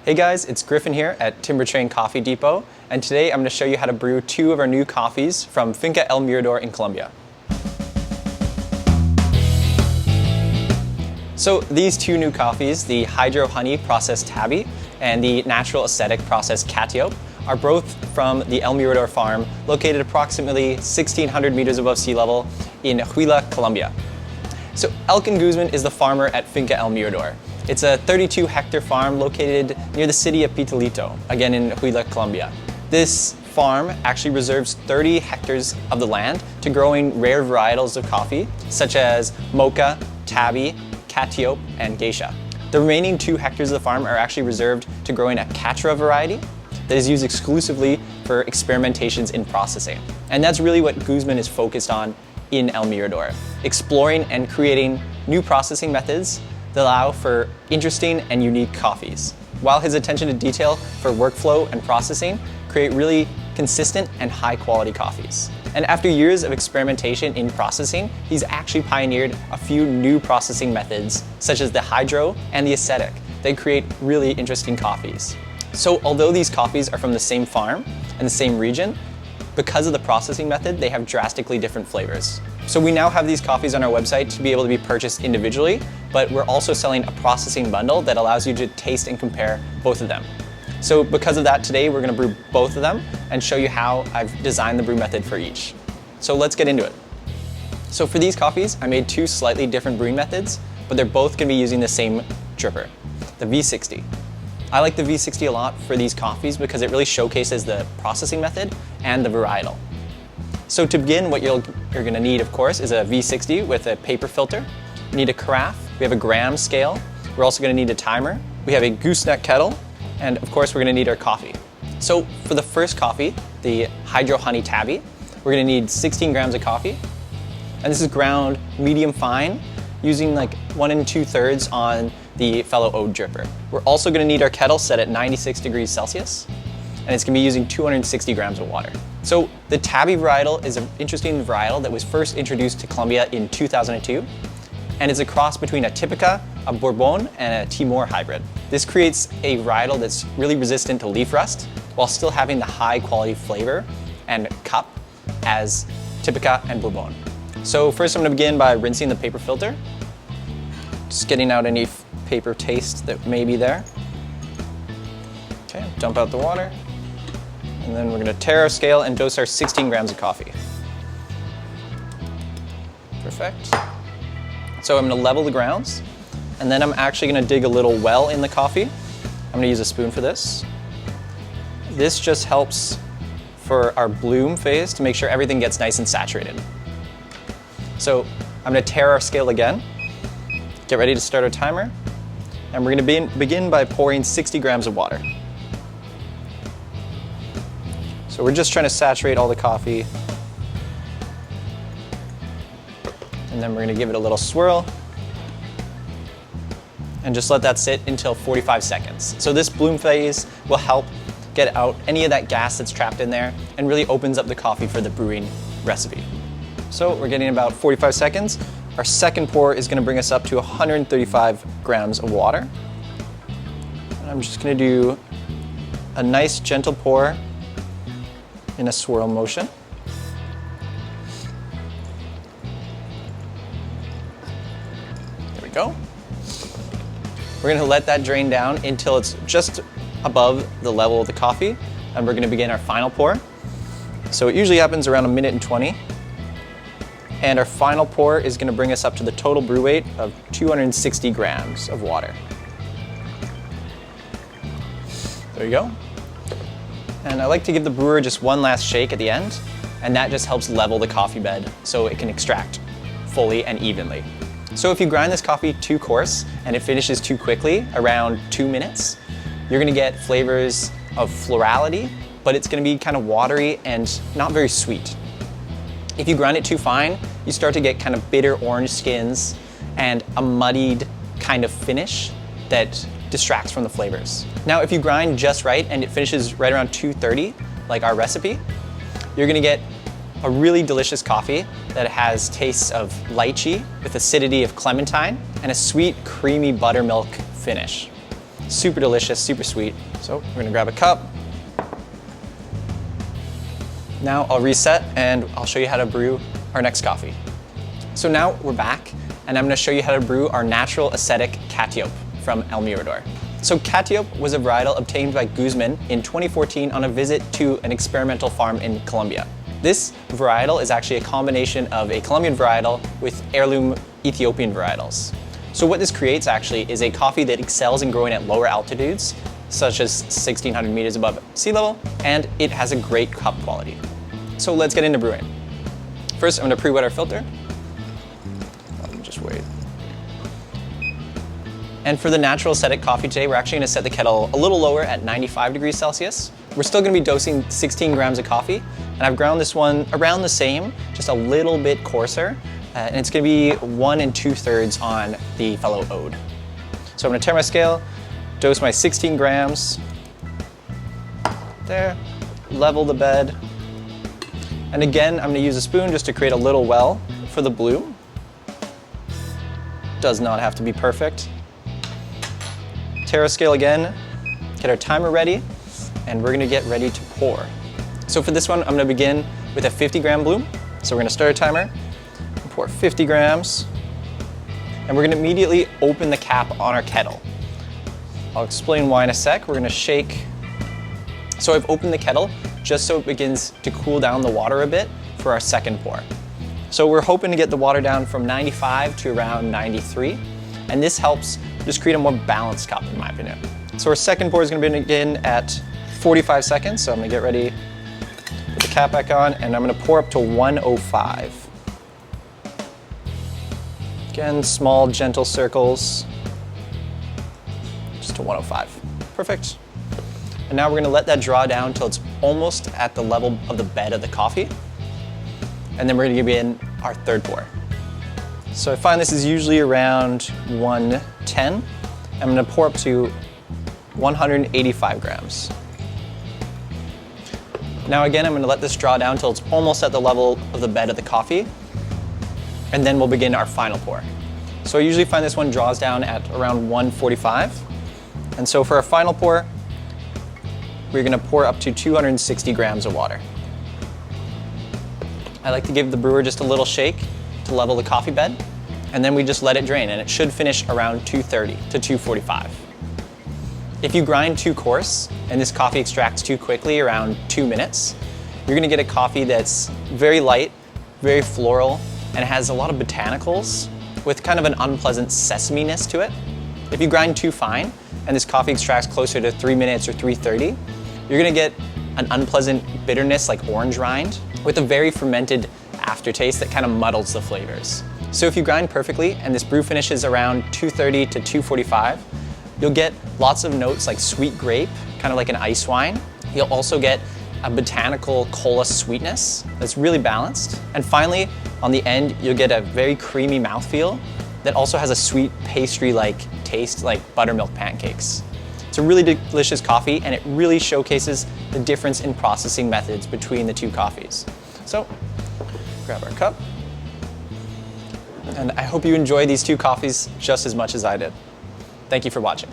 Hey guys, it's Griffin here at Timbertrain Coffee Depot, and today I'm going to show you how to brew two of our new coffees from Finca El Mirador in Colombia. So these two new coffees, the Hydro Honey processed Tabi and the Natural Acetic processed Catiope, are both from the El Mirador farm located approximately 1,600 meters above sea level in Huila, Colombia. So Elkin Guzman is the farmer at Finca El Mirador. It's a 32-hectare farm located near the city of Pitalito, again in Huila, Colombia. This farm actually reserves 30 hectares of the land to growing rare varietals of coffee, such as Mokka, Tabi, Catiope, and Geisha. The remaining 2 hectares of the farm are actually reserved to growing a Caturra variety that is used exclusively for experimentations in processing. And that's really what Guzman is focused on in El Mirador, exploring and creating new processing methods that allow for interesting and unique coffees, while his attention to detail for workflow and processing create really consistent and high quality coffees. And after years of experimentation in processing, he's actually pioneered a few new processing methods, such as the Hydro and the Acetic, that create really interesting coffees. So although these coffees are from the same farm and the same region, because of the processing method, they have drastically different flavors. So we now have these coffees on our website to be able to be purchased individually, but we're also selling a processing bundle that allows you to taste and compare both of them. So because of that, today we're going to brew both of them and show you how I've designed the brew method for each. So let's get into it. So for these coffees, I made 2 slightly different brewing methods, but they're both going to be using the same dripper, the V60. I like the V60 a lot for these coffees because it really showcases the processing method and the varietal. So to begin, what you're going to need, of course, is a V60 with a paper filter. You need a carafe, we have a gram scale, we're also going to need a timer, we have a gooseneck kettle, and of course we're going to need our coffee. So for the first coffee, the Hydro Honey Tabi, we're going to need 16 grams of coffee, and this is ground medium fine, using like 1 2/3 on the fellow oud dripper. We're also going to need our kettle set at 96 degrees Celsius, and it's going to be using 260 grams of water. So the Tabi varietal is an interesting varietal that was first introduced to Colombia in 2002, and it's a cross between a Typica, a Bourbon, and a Timor hybrid. This creates a varietal that's really resistant to leaf rust, while still having the high quality flavor and cup as Typica and Bourbon. So first I'm going to begin by rinsing the paper filter, just getting out any paper taste that may be there. Okay, dump out the water. And then we're going to tare our scale and dose our 16 grams of coffee. Perfect. So I'm going to level the grounds, and then I'm actually going to dig a little well in the coffee. I'm going to use a spoon for this. This just helps for our bloom phase to make sure everything gets nice and saturated. So I'm going to tare our scale again, get ready to start our timer, and we're going to begin by pouring 60 grams of water. So we're just trying to saturate all the coffee. And then we're going to give it a little swirl and just let that sit until 45 seconds. So this bloom phase will help get out any of that gas that's trapped in there and really opens up the coffee for the brewing recipe. So we're getting about 45 seconds. Our second pour is going to bring us up to 135 grams of water. And I'm just going to do a nice gentle pour in a swirl motion. There we go. We're going to let that drain down until it's just above the level of the coffee, and we're going to begin our final pour. So it usually happens around 1 minute and 20. And our final pour is going to bring us up to the total brew weight of 260 grams of water. There you go. And I like to give the brewer just one last shake at the end, and that just helps level the coffee bed so it can extract fully and evenly. So if you grind this coffee too coarse and it finishes too quickly, around 2 minutes, you're going to get flavors of florality, but it's going to be kind of watery and not very sweet. If you grind it too fine, you start to get kind of bitter orange skins and a muddied kind of finish that distracts from the flavors. Now, if you grind just right and it finishes right around 230, like our recipe, you're gonna get a really delicious coffee that has tastes of lychee with acidity of clementine and a sweet, creamy buttermilk finish. Super delicious, super sweet. So we're gonna grab a cup. Now I'll reset and I'll show you how to brew our next coffee. So now we're back and I'm gonna show you how to brew our natural acetic Catiope from El Mirador. So Catiope was a varietal obtained by Guzman in 2014 on a visit to an experimental farm in Colombia. This varietal is actually a combination of a Colombian varietal with heirloom Ethiopian varietals. So what this creates actually is a coffee that excels in growing at lower altitudes, such as 1,600 meters above sea level, and it has a great cup quality. So let's get into brewing. First, I'm gonna pre-wet our filter. Just wait. And for the natural acetic coffee today, we're actually gonna set the kettle a little lower at 95 degrees Celsius. We're still gonna be dosing 16 grams of coffee, and I've ground this one around the same, just a little bit coarser, and it's gonna be 1 2/3 on the fellow ode. So I'm gonna turn my scale, dose my 16 grams, there, level the bed, and again, I'm gonna use a spoon just to create a little well for the bloom. Does not have to be perfect. Tare our scale again, get our timer ready, and we're gonna get ready to pour. So for this one, I'm gonna begin with a 50-gram bloom. So we're gonna start our timer, pour 50 grams, and we're gonna immediately open the cap on our kettle. I'll explain why in a sec. We're gonna shake. So I've opened the kettle just so it begins to cool down the water a bit for our second pour. So we're hoping to get the water down from 95 to around 93, and this helps just create a more balanced cup in my opinion. So our second pour is gonna begin at 45 seconds, so I'm gonna get ready, put the cap back on, and I'm gonna pour up to 105. Again, small, gentle circles, just to 105. Perfect. And now we're gonna let that draw down till it's almost at the level of the bed of the coffee. And then we're gonna begin our third pour. So I find this is usually around 110. I'm gonna pour up to 185 grams. Now again, I'm gonna let this draw down till it's almost at the level of the bed of the coffee. And then we'll begin our final pour. So I usually find this one draws down at around 145. And so for our final pour, we're gonna pour up to 260 grams of water. I like to give the brewer just a little shake to level the coffee bed, and then we just let it drain, and it should finish around 230 to 245. If you grind too coarse and this coffee extracts too quickly, around 2 minutes, you're gonna get a coffee that's very light, very floral, and it has a lot of botanicals with kind of an unpleasant sesame-ness to it. If you grind too fine and this coffee extracts closer to 3 minutes or 3:30, you're gonna get an unpleasant bitterness like orange rind with a very fermented aftertaste that kind of muddles the flavors. So if you grind perfectly and this brew finishes around 230 to 245, you'll get lots of notes like sweet grape, kind of like an ice wine. You'll also get a botanical cola sweetness that's really balanced. And finally, on the end, you'll get a very creamy mouthfeel that also has a sweet pastry-like taste like buttermilk pancakes. It's a really delicious coffee, and it really showcases the difference in processing methods between the two coffees. So, grab our cup. And I hope you enjoy these two coffees just as much as I did. Thank you for watching.